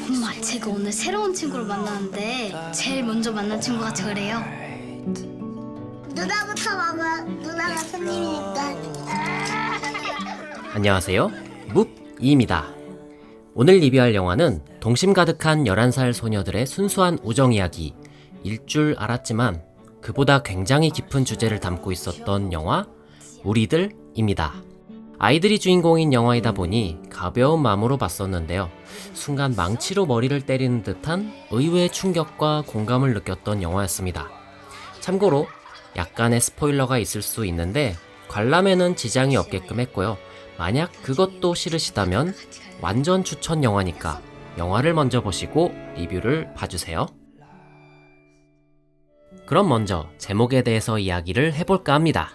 정말 제가 오늘 새로운 친구를 만나는데 제일 먼저 만난 친구가 저래요. 누나부터 먹어. 누나가 손님이니까. 안녕하세요. 묵이입니다. 오늘 리뷰할 영화는 동심 가득한 11살 소녀들의 순수한 우정 이야기 일 줄 알았지만 그보다 굉장히 깊은 주제를 담고 있었던 영화 우리들입니다. 아이들이 주인공인 영화이다 보니 가벼운 마음으로 봤었는데요. 순간 망치로 머리를 때리는 듯한 의외의 충격과 공감을 느꼈던 영화였습니다. 참고로 약간의 스포일러가 있을 수 있는데 관람에는 지장이 없게끔 했고요. 만약 그것도 싫으시다면 완전 추천 영화니까 영화를 먼저 보시고 리뷰를 봐주세요. 그럼 먼저 제목에 대해서 이야기를 해볼까 합니다.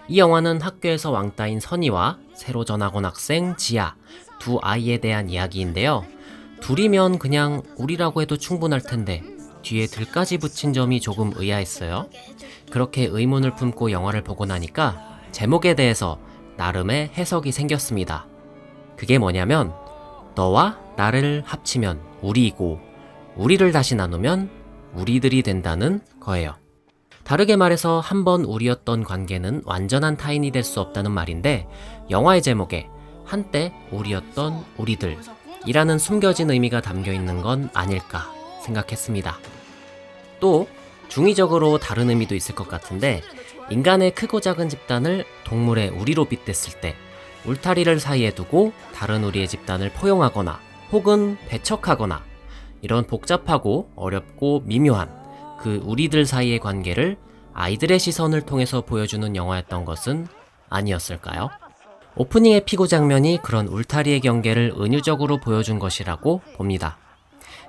이 영화는 학교에서 왕따인 선이와 새로 전학 온 학생 지아 두 아이에 대한 이야기인데요. 둘이면 그냥 우리라고 해도 충분할 텐데 뒤에 들까지 붙인 점이 조금 의아했어요. 그렇게 의문을 품고 영화를 보고 나니까 제목에 대해서 나름의 해석이 생겼습니다. 그게 뭐냐면 너와 나를 합치면 우리이고 우리를 다시 나누면 우리들이 된다는 거예요. 다르게 말해서 한 번 우리였던 관계는 완전한 타인이 될 수 없다는 말인데 영화의 제목에 한때 우리였던 우리들이라는 숨겨진 의미가 담겨 있는 건 아닐까 생각했습니다. 또 중의적으로 다른 의미도 있을 것 같은데 인간의 크고 작은 집단을 동물의 우리로 빗댔을 때 울타리를 사이에 두고 다른 우리의 집단을 포용하거나 혹은 배척하거나 이런 복잡하고 어렵고 미묘한 그 우리들 사이의 관계를 아이들의 시선을 통해서 보여주는 영화였던 것은 아니었을까요? 오프닝의 피구 장면이 그런 울타리의 경계를 은유적으로 보여준 것이라고 봅니다.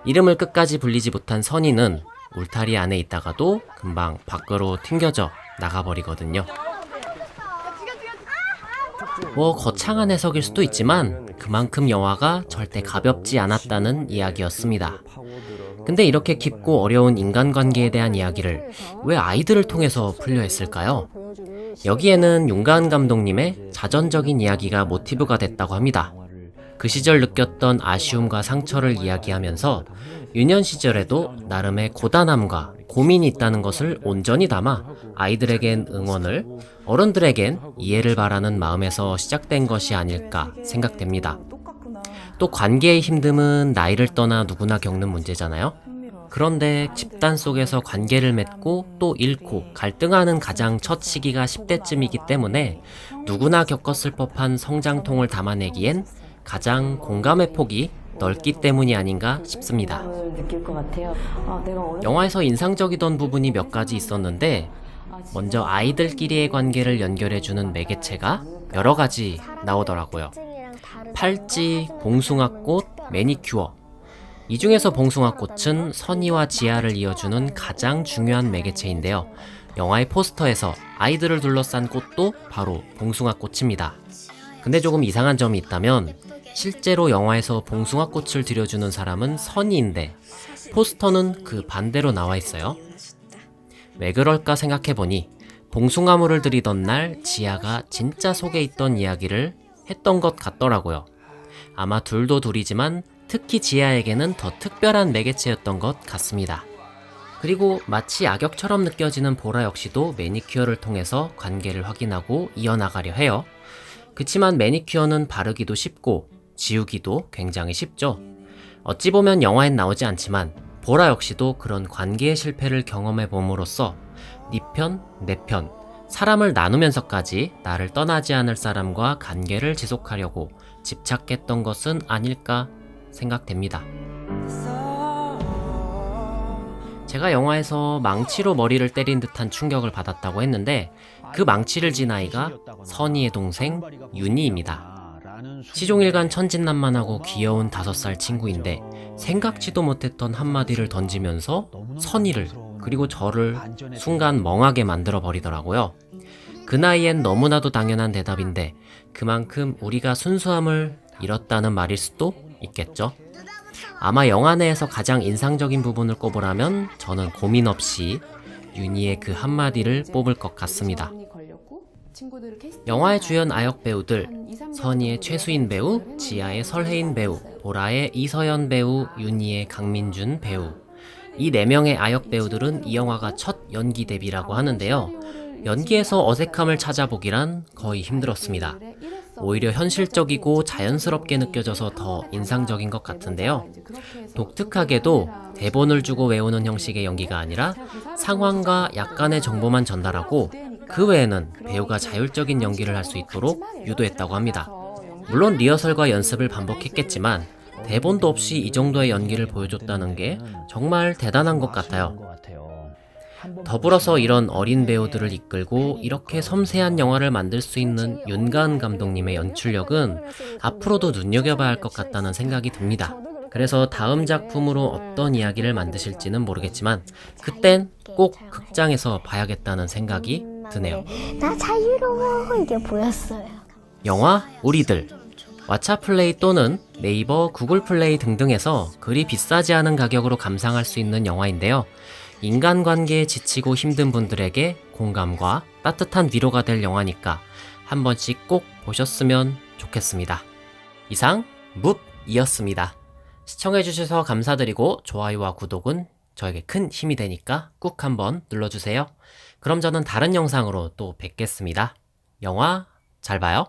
이름을 끝까지 불리지 못한 선이는 울타리 안에 있다가도 금방 밖으로 튕겨져 나가버리거든요. 뭐 거창한 해석일 수도 있지만 그만큼 영화가 절대 가볍지 않았다는 이야기였습니다. 근데 이렇게 깊고 어려운 인간관계에 대한 이야기를 왜 아이들을 통해서 풀려 했을까요? 여기에는 윤가은 감독님의 자전적인 이야기가 모티브가 됐다고 합니다. 그 시절 느꼈던 아쉬움과 상처를 이야기하면서 유년 시절에도 나름의 고단함과 고민이 있다는 것을 온전히 담아 아이들에겐 응원을, 어른들에겐 이해를 바라는 마음에서 시작된 것이 아닐까 생각됩니다. 또 관계의 힘듦은 나이를 떠나 누구나 겪는 문제잖아요. 그런데 집단 속에서 관계를 맺고 또 잃고 갈등하는 가장 첫 시기가 10대쯤이기 때문에 누구나 겪었을 법한 성장통을 담아내기엔 가장 공감의 폭이 넓기 때문이 아닌가 싶습니다. 영화에서 인상적이던 부분이 몇 가지 있었는데 먼저 아이들끼리의 관계를 연결해주는 매개체가 여러 가지 나오더라고요. 팔찌, 봉숭아꽃, 매니큐어. 이 중에서 봉숭아꽃은 선이와 지아를 이어주는 가장 중요한 매개체인데요. 영화의 포스터에서 아이들을 둘러싼 꽃도 바로 봉숭아꽃입니다. 근데 조금 이상한 점이 있다면 실제로 영화에서 봉숭아꽃을 들여주는 사람은 선이인데 포스터는 그 반대로 나와 있어요. 왜 그럴까 생각해보니 봉숭아물을 들이던 날 지아가 진짜 속에 있던 이야기를 했던 것 같더라고요. 아마 둘도 둘이지만 특히 지아에게는 더 특별한 매개체였던 것 같습니다. 그리고 마치 악역처럼 느껴지는 보라 역시도 매니큐어를 통해서 관계를 확인하고 이어나가려 해요. 그치만 매니큐어는 바르기도 쉽고 지우기도 굉장히 쉽죠. 어찌 보면 영화엔 나오지 않지만 보라 역시도 그런 관계의 실패를 경험해 봄으로써 네 편, 내 편, 사람을 나누면서까지 나를 떠나지 않을 사람과 관계를 지속하려고 집착했던 것은 아닐까 생각됩니다. 제가 영화에서 망치로 머리를 때린 듯한 충격을 받았다고 했는데 그 망치를 진 아이가 선이의 동생 윤희입니다. 시종일관 천진난만하고 귀여운 5살 친구인데 생각지도 못했던 한마디를 던지면서 선이를 그리고 저를 순간 멍하게 만들어 버리더라고요. 그 나이엔 너무나도 당연한 대답인데 그만큼 우리가 순수함을 잃었다는 말일 수도 있겠죠. 아마 영화 내에서 가장 인상적인 부분을 꼽으라면 저는 고민 없이 윤희의 그 한마디를 뽑을 것 같습니다. 영화의 주연 아역 배우들, 선희의 최수인 배우, 지아의 설혜인 배우, 보라의 이서연 배우, 윤희의 강민준 배우. 이 4명의 아역 배우들은 이 영화가 첫 연기 데뷔라고 하는데요. 연기에서 어색함을 찾아보기란 거의 힘들었습니다. 오히려 현실적이고 자연스럽게 느껴져서 더 인상적인 것 같은데요. 독특하게도 대본을 주고 외우는 형식의 연기가 아니라 상황과 약간의 정보만 전달하고 그 외에는 배우가 자율적인 연기를 할 수 있도록 유도했다고 합니다. 물론 리허설과 연습을 반복했겠지만 대본도 없이 이 정도의 연기를 보여줬다는 게 정말 대단한 것 같아요. 더불어서 이런 어린 배우들을 이끌고 이렇게 섬세한 영화를 만들 수 있는 윤가은 감독님의 연출력은 앞으로도 눈여겨봐야 할 것 같다는 생각이 듭니다. 그래서 다음 작품으로 어떤 이야기를 만드실지는 모르겠지만 그땐 꼭 극장에서 봐야겠다는 생각이 드네요. 나 자유로워 이게 보였어요. 영화 우리들 왓챠플레이 또는 네이버, 구글 플레이 등등에서 그리 비싸지 않은 가격으로 감상할 수 있는 영화인데요. 인간관계에 지치고 힘든 분들에게 공감과 따뜻한 위로가 될 영화니까 한 번씩 꼭 보셨으면 좋겠습니다. 이상 묵이었습니다. 시청해주셔서 감사드리고 좋아요와 구독은 저에게 큰 힘이 되니까 꾹 한번 눌러주세요. 그럼 저는 다른 영상으로 또 뵙겠습니다. 영화 잘 봐요.